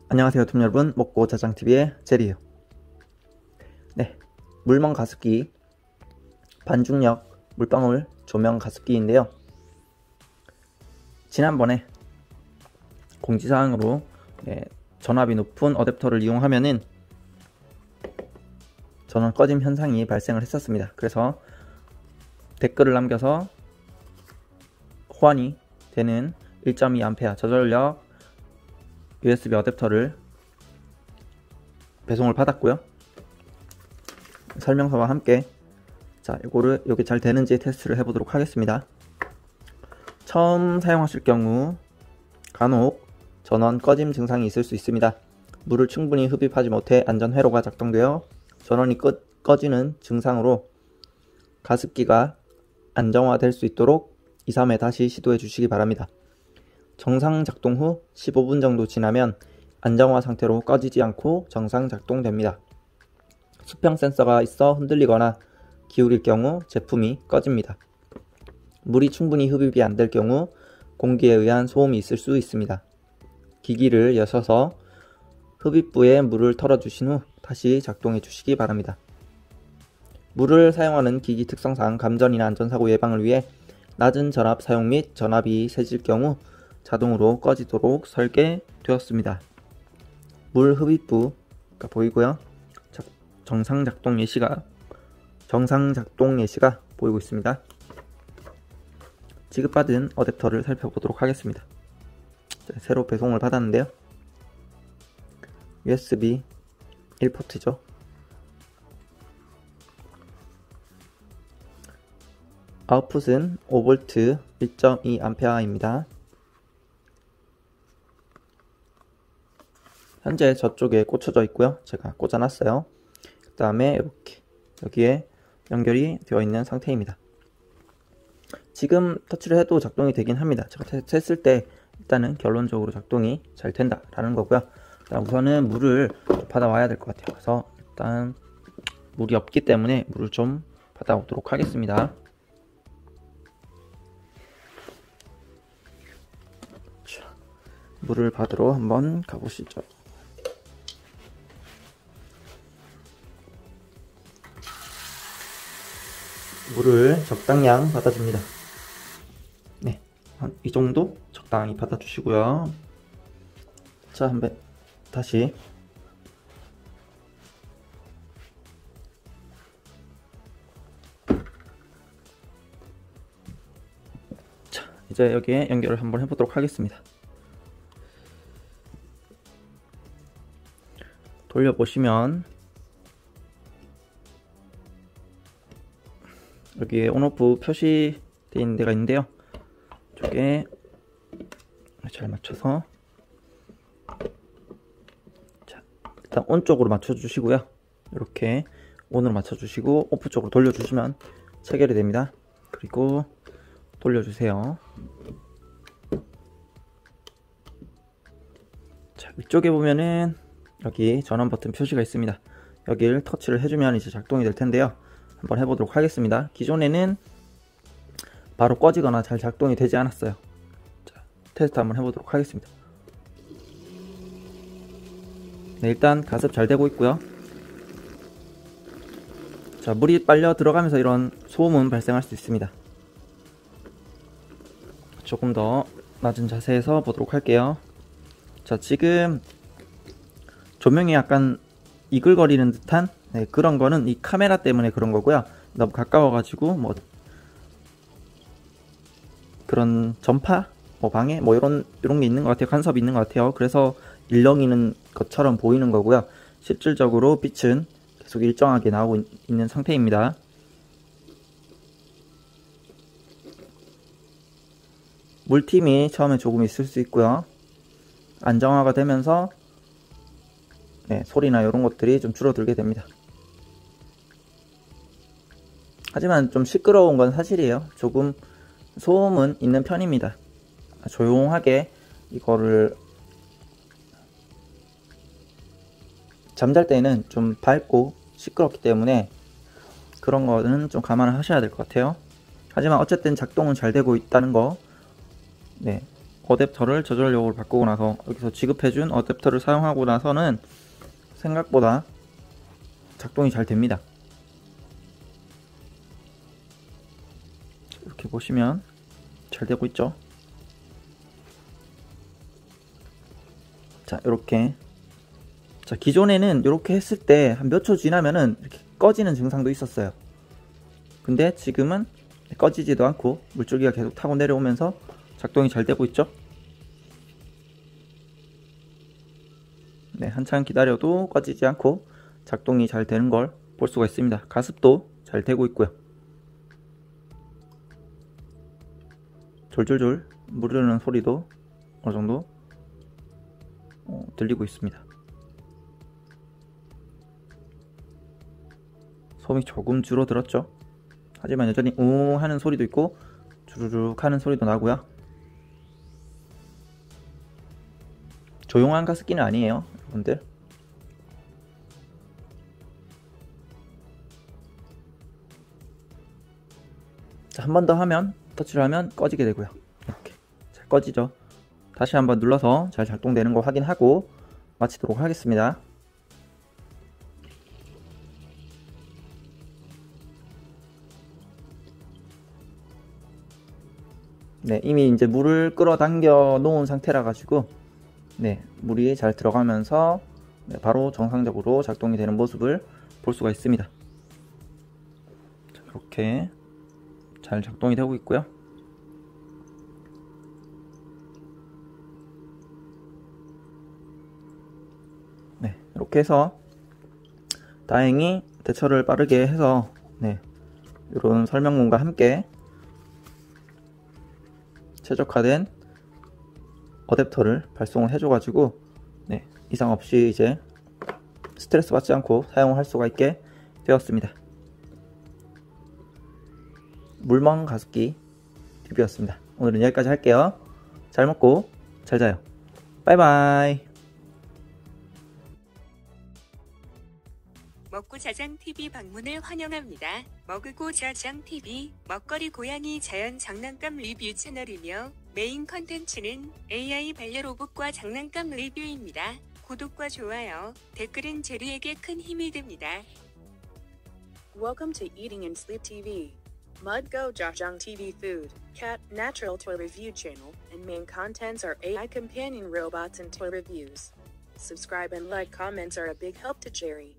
안녕하세요 유튜브 여러분, 먹고자장TV의 제리예요. 네, 물멍 가습기 반중력 물방울 조명 가습기인데요. 지난번에 공지사항으로 전압이 높은 어댑터를 이용하면은 전원 꺼짐 현상이 발생을 했었습니다. 그래서 댓글을 남겨서 호환이 되는 1.2A 저전력 USB 어댑터를 배송을 받았고요. 설명서와 함께 자, 이거를 여기 잘 되는지 테스트를 해보도록 하겠습니다. 처음 사용하실 경우 간혹 전원 꺼짐 증상이 있을 수 있습니다. 물을 충분히 흡입하지 못해 안전 회로가 작동되어 전원이 꺼지는 증상으로 가습기가 안정화될 수 있도록 2, 3회 다시 시도해 주시기 바랍니다. 정상 작동 후 15분 정도 지나면 안정화 상태로 꺼지지 않고 정상 작동됩니다. 수평 센서가 있어 흔들리거나 기울일 경우 제품이 꺼집니다. 물이 충분히 흡입이 안 될 경우 공기에 의한 소음이 있을 수 있습니다. 기기를 여셔서 흡입부에 물을 털어주신 후 다시 작동해 주시기 바랍니다. 물을 사용하는 기기 특성상 감전이나 안전사고 예방을 위해 낮은 전압 사용 및 전압이 세질 경우 자동으로 꺼지도록 설계되었습니다. 물 흡입부가 보이고요. 정상 작동 예시가 보이고 있습니다. 지급받은 어댑터를 살펴보도록 하겠습니다. 새로 배송을 받았는데요. USB 1포트죠. 아웃풋은 5V 1.2A입니다. 현재 저쪽에 꽂혀져 있고요. 제가 꽂아놨어요. 그 다음에 이렇게 여기에 연결이 되어 있는 상태입니다. 지금 터치를 해도 작동이 되긴 합니다. 제가 했을 때 일단은 결론적으로 작동이 잘 된다 라는 거고요. 우선은 물을 받아와야 될 것 같아요. 그래서 일단 물이 없기 때문에 물을 좀 받아오도록 하겠습니다. 자, 물을 받으러 한번 가보시죠. 물을 적당량 받아줍니다. 네, 한 이 정도 적당히 받아주시고요. 자, 한번 다시 자, 이제 여기에 연결을 한번 해보도록 하겠습니다. 돌려보시면 여기에 온오프 표시되어 있는 데가 있는데요. 이쪽에 잘 맞춰서 자, 일단 온 쪽으로 맞춰 주시고요. 이렇게 온으로 맞춰 주시고 오프 쪽으로 돌려 주시면 체결이 됩니다. 그리고 돌려주세요. 자, 위쪽에 보면은 여기 전원 버튼 표시가 있습니다. 여기를 터치를 해주면 이제 작동이 될 텐데요. 한번 해보도록 하겠습니다. 기존에는 바로 꺼지거나 잘 작동이 되지 않았어요. 자, 테스트 한번 해보도록 하겠습니다. 네, 일단 가습 잘 되고 있고요. 자, 물이 빨려 들어가면서 이런 소음은 발생할 수 있습니다. 조금 더 낮은 자세에서 보도록 할게요. 자, 지금 조명이 약간 이글거리는 듯한 그런 거는 이 카메라 때문에 그런 거고요. 너무 가까워가지고 뭐 그런 전파, 방해, 이런 게 있는 것 같아요. 간섭이 있는 것 같아요. 그래서 일렁이는 것처럼 보이는 거고요. 실질적으로 빛은 계속 일정하게 나오고 있는 상태입니다. 물팀이 처음에 조금 있을 수 있고요. 안정화가 되면서 소리나 이런 것들이 좀 줄어들게 됩니다. 하지만 좀 시끄러운 건 사실이에요. 조금 소음은 있는 편입니다. 조용하게 이거를 잠잘 때는 좀 밝고 시끄럽기 때문에 그런 거는 좀 감안을 하셔야 될 것 같아요. 하지만 어쨌든 작동은 잘 되고 있다는 거. 네, 어댑터를 저전력으로 바꾸고 나서 여기서 지급해준 어댑터를 사용하고 나서는 생각보다 작동이 잘 됩니다. 이렇게 보시면 잘 되고 있죠. 자, 이렇게. 자, 기존에는 이렇게 했을 때 한 몇 초 지나면은 이렇게 꺼지는 증상도 있었어요. 근데 지금은 꺼지지도 않고 물줄기가 계속 타고 내려오면서 작동이 잘 되고 있죠. 네, 한참 기다려도 꺼지지 않고 작동이 잘 되는 걸 볼 수가 있습니다. 가습도 잘 되고 있고요. 졸졸졸 물 흐르는 소리도 어느 정도 들리고 있습니다. 소음이 조금 줄어들었죠. 하지만 여전히 웅 하는 소리도 있고 주르륵 하는 소리도 나고요. 조용한 가습기는 아니에요, 여러분들. 자, 한 번 더 하면, 터치를 하면 꺼지게 되고요. 이렇게 잘 꺼지죠. 다시 한번 눌러서 잘 작동되는 거 확인하고 마치도록 하겠습니다. 네, 이미 이제 물을 끌어당겨 놓은 상태라 가지고 네, 물이 잘 들어가면서 네, 바로 정상적으로 작동이 되는 모습을 볼 수가 있습니다. 자, 이렇게 잘 작동이 되고 있고요. 네, 이렇게 해서 다행히 대처를 빠르게 해서 네, 이런 설명문과 함께 최적화된 어댑터를 발송을 해줘가지고 네, 이상 없이 이제 스트레스 받지 않고 사용을 할 수가 있게 되었습니다. 물멍 가습기 TV였습니다. 오늘은 여기까지 할게요. 잘 먹고 잘 자요. 바이바이. 먹고 자장 TV 방문을 환영합니다. 먹으고 자장 TV, 먹거리 고양이 자연 장난감 리뷰 채널이며 메인 컨텐츠는 AI 반려로봇과 장난감 리뷰입니다. 구독과 좋아요, 댓글은 제리에게 큰 힘이 됩니다. Welcome to Eating and Sleep TV. Mudgo Jajang TV Food, Cat, Natural Toy Review Channel, and main contents are AI companion robots and toy reviews. Subscribe and like comments are a big help to Jerry.